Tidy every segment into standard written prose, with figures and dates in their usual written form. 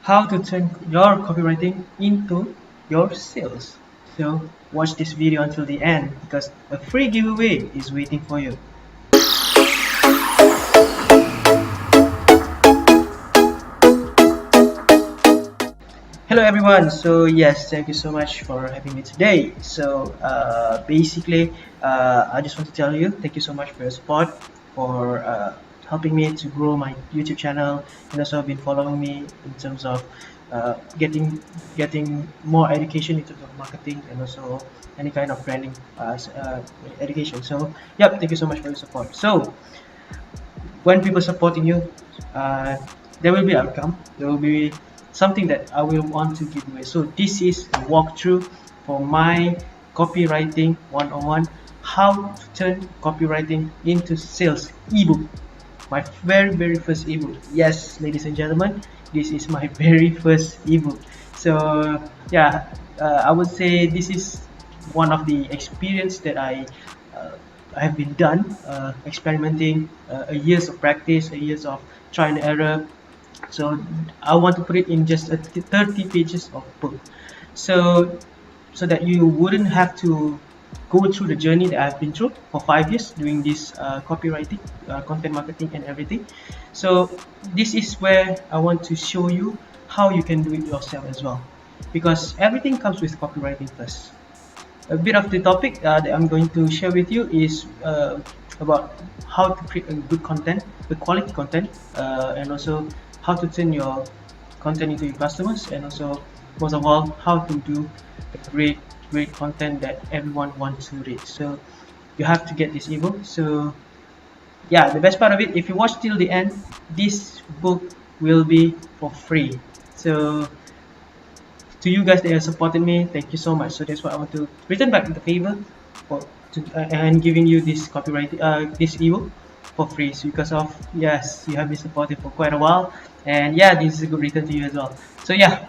how to turn your copywriting into your sales. So watch this video until the end because a free giveaway is waiting for you. Hello everyone. So yes, thank you so much for having me today. So basically, I just want to tell you thank you so much for your support, for helping me to grow my YouTube channel, and also been following me in terms of getting more education in terms of marketing and also any kind of branding education. So yep, thank you so much for your support. So when people supporting you, uh, there will be outcome. There will be something that I will want to give away. So this is a walkthrough for my copywriting 101, how to turn copywriting into sales ebook. My very first ebook. Yes, ladies and gentlemen, this is my very first ebook. So yeah, I would say this is one of the experience that I have been done experimenting, a years of practice, a years of try and error. So I want to put it in just 30 pages of book, so that you wouldn't have to go through the journey that I've been through for 5 years doing this copywriting, content marketing and everything. So this is where I want to show you how you can do it yourself as well, because everything comes with copywriting first. A bit of the topic that I'm going to share with you is about how to create a good content, the quality content, and also how to turn your content into your customers, and also most of all how to do a great content that everyone wants to read. So you have to get this ebook. So yeah, the best part of it, if you watch till the end, this book will be for free. So to you guys that have supported me, thank you so much. So that's why I want to return back the favor and giving you this this ebook for free. So because of, yes, you have been supportive for quite a while, and yeah, this is a good return to you as well. So yeah,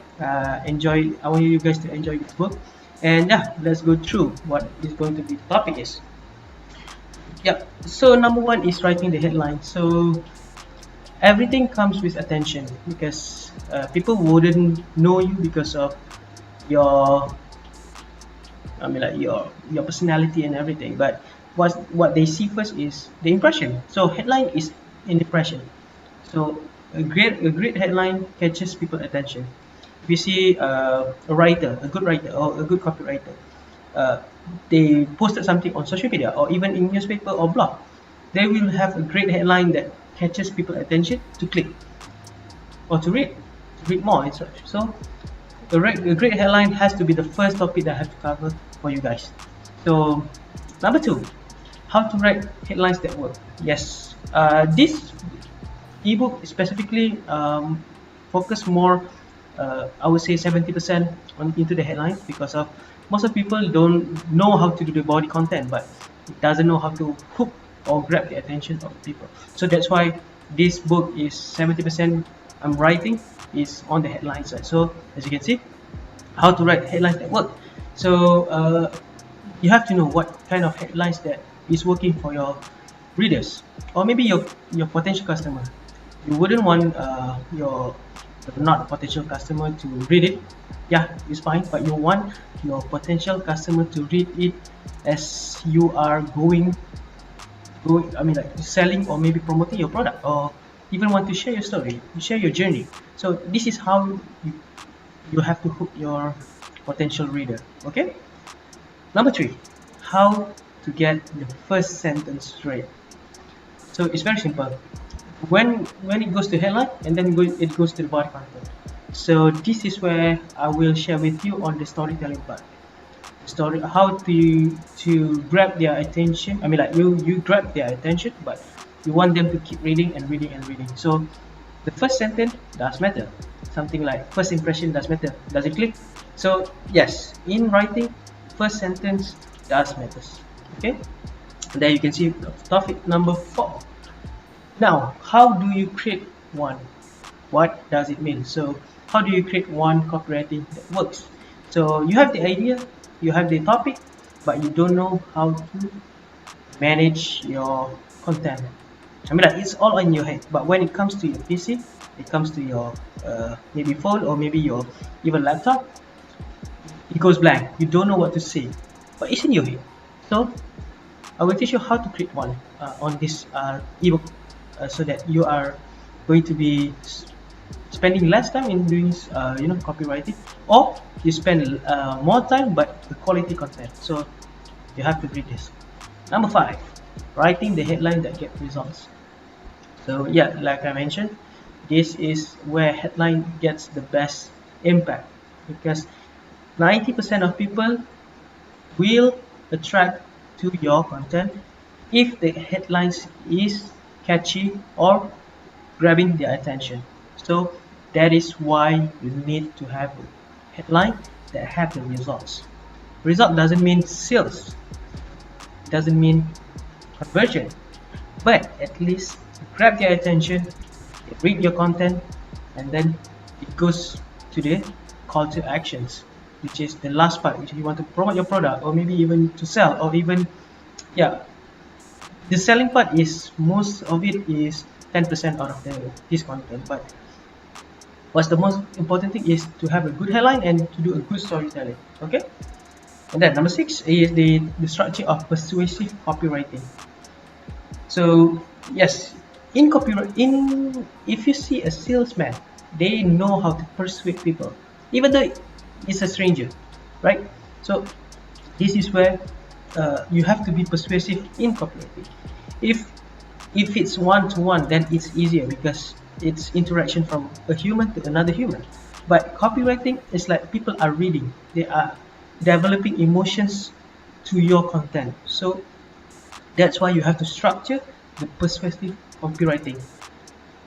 enjoy. I want you guys to enjoy this book, and yeah, let's go through what is going to be the topic is. Yeah. So number one is writing the headline. So everything comes with attention, because people wouldn't know you because of your like your personality and everything, but what they see first is the impression. So headline is an impression. So a great headline catches people's attention. If you see a good writer or a good copywriter, uh, they posted something on social media or even in newspaper or blog, they will have a great headline that catches people's attention to click or to read more. So a great headline has to be the first topic that I have to cover for you guys. So number two, how to write headlines that work. Yes, this ebook specifically focus more, I would say 70% into the headlines, because of most of people don't know how to do the body content, but doesn't know how to hook or grab the attention of people. So that's why this book is 70% I'm writing is on the headline side. So as you can see, how to write headlines that work. So you have to know what kind of headlines that is working for your readers, or maybe your potential customer. You wouldn't want your not potential customer to read it. Yeah, it's fine, but you want your potential customer to read it as you are like selling or maybe promoting your product, or even want to share your story, share your journey. So this is how you have to hook your potential reader. Okay. Number three, how to get the first sentence straight. So it's very simple. When it goes to headline and then it goes to the body content. So this is where I will share with you on the storytelling part. Story, how to grab their attention. I mean, like you grab their attention, but you want them to keep reading and reading and reading. So the first sentence does matter. Something like first impression does matter. Does it click? So yes, in writing, first sentence does matters. Okay. There you can see topic number 4. Now, how do you create one? What does it mean? So how do you create one copywriting that works? So you have the idea, you have the topic, but you don't know how to manage your content. I mean, like, it's all in your head, but when it comes to your PC, it comes to your maybe phone or maybe your even laptop, it goes blank. You don't know what to say, but it's in your head. So I will teach you how to create one on this ebook, so that you are going to be spending less time in doing copywriting, or you spend more time but the quality content. So you have to read this. Number 5, writing the headline that get results. So yeah, like I mentioned, this is where headline gets the best impact, because 90% of people will attract to your content if the headlines is catchy or grabbing their attention. So that is why you need to have a headline that have the results. Result doesn't mean sales, doesn't mean conversion, but at least grab their attention, read your content, and then it goes to the call to actions, which is the last part, which you want to promote your product, or maybe even to sell, or even, yeah, the selling part is most of it is 10% out of this content. But what's the most important thing is to have a good headline and to do a good storytelling. Okay, and then number 6 is the structure of persuasive copywriting. So yes, in copyright, if you see a salesman, they know how to persuade people, even though it's a stranger, right? So this is where you have to be persuasive in copywriting. If it's one-to-one, then it's easier because it's interaction from a human to another human. But copywriting is like people are reading, they are developing emotions to your content. So that's why you have to structure the persuasive copywriting.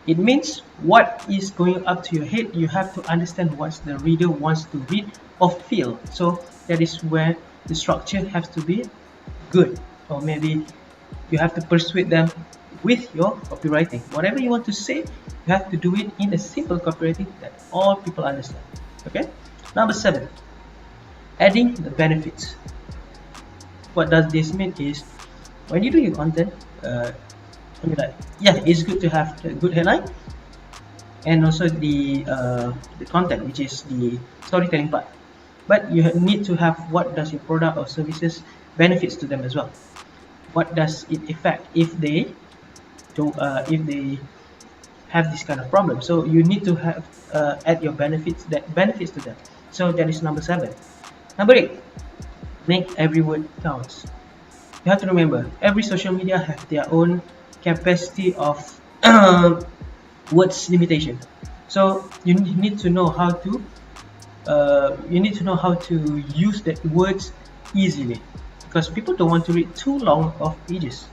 It means what is going up to your head, you have to understand what the reader wants to read or feel. So that is where the structure has to be good, or maybe you have to persuade them with your copywriting. Whatever you want to say, you have to do it in a simple copywriting that all people understand. Okay. Number 7, adding the benefits. What does this mean is, when you do your content, I mean, like, yeah, it's good to have a good headline and also the content, which is the storytelling part. But you need to have what does your product or services benefits to them as well. What does it affect if they don't if they have this kind of problem? So you need to have add your benefits that benefits to them. So that is number 7. Number 8, make every word counts. You have to remember, every social media have their own capacity of words limitation. So you need to know how to use the words easily, because people don't want to read too long of pages,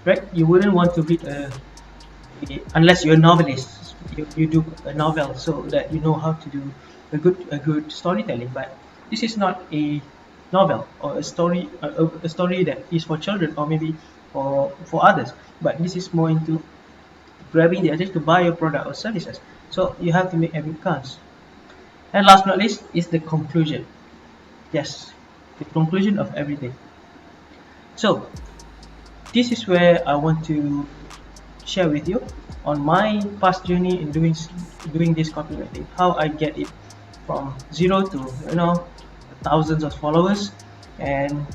right? You wouldn't want to read unless you're a novelist, you do a novel, so that you know how to do a good storytelling. But this is not a novel or a story that is for children or maybe for others, but this is more into grabbing the attention to buy your product or services. So you have to make every count. And last but not least is the conclusion. Yes, the conclusion of everything. So this is where I want to share with you on my past journey in doing this copywriting, how I get it from 0 to thousands of followers. And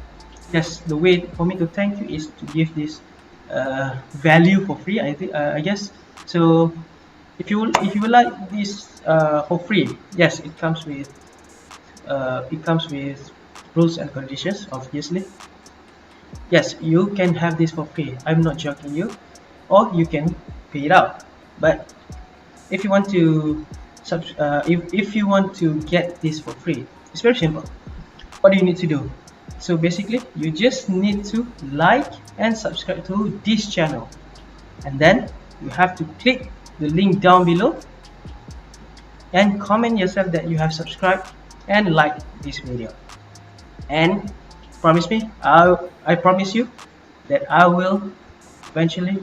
yes, the way for me to thank you is to give this value for free, I guess. So if you would like this for free, yes, it comes with rules and conditions, obviously. Yes, you can have this for free, I'm not joking you, or you can pay it out. But if you want to if you want to get this for free, it's very simple. What do you need to do? So basically, you just need to like and subscribe to this channel, and then you have to click the link down below and comment yourself that you have subscribed and liked this video. And promise me, I promise you that I will eventually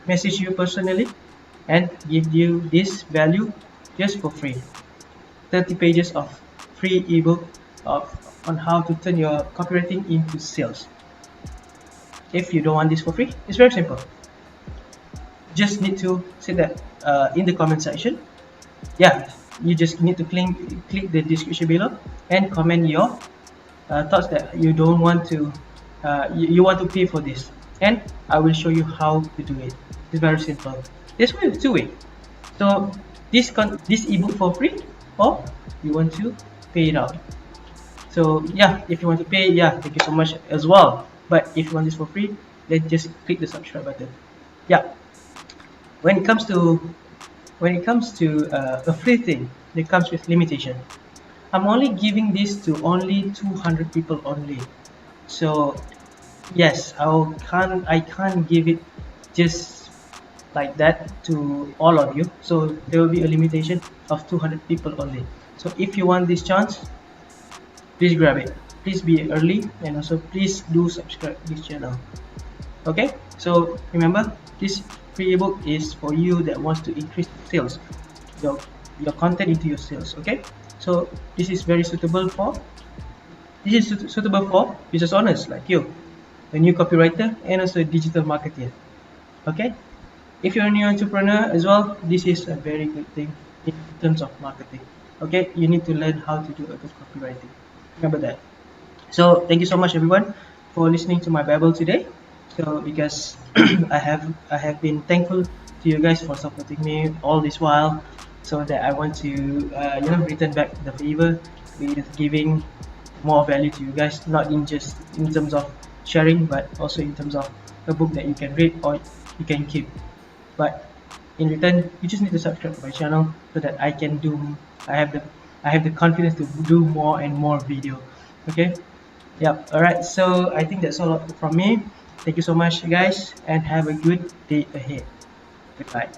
message you personally and give you this value just for free. 30 pages of free ebook on how to turn your copywriting into sales. if you don't want this for free, it's very simple. Just need to say that in the comment section. Yeah, you just need to click the description below and comment your thoughts that you don't want to you want to pay for this, and I will show you how to do it. It's very simple. This way is two way. So this ebook for free, or you want to pay it out. So yeah, if you want to pay, yeah, thank you so much as well. But if you want this for free, then just click the subscribe button. Yeah. When it comes to a free thing, it comes with limitation. I'm only giving this to only 200 people only. So yes, I can't give it just like that to all of you. So there will be a limitation of 200 people only. So if you want this chance, please grab it. Please be early, and also please do subscribe this channel. Okay, so remember, this free ebook is for you that wants to increase sales, your content into your sales. Okay, so this is very suitable for business owners like you, a new copywriter, and also a digital marketer. Okay, if you're a new entrepreneur as well, this is a very good thing in terms of marketing. Okay, you need to learn how to do a good copywriting. Remember that. So thank you so much everyone for listening to my babble today. So because I have been thankful to you guys for supporting me all this while, so that I want to return back the favor with giving more value to you guys, not in just in terms of sharing, but also in terms of a book that you can read or you can keep. But in return, you just need to subscribe to my channel so that I have the confidence to do more and more video. Okay, yep. Alright, so I think that's all from me. Thank you so much guys, and have a good day ahead. Goodbye.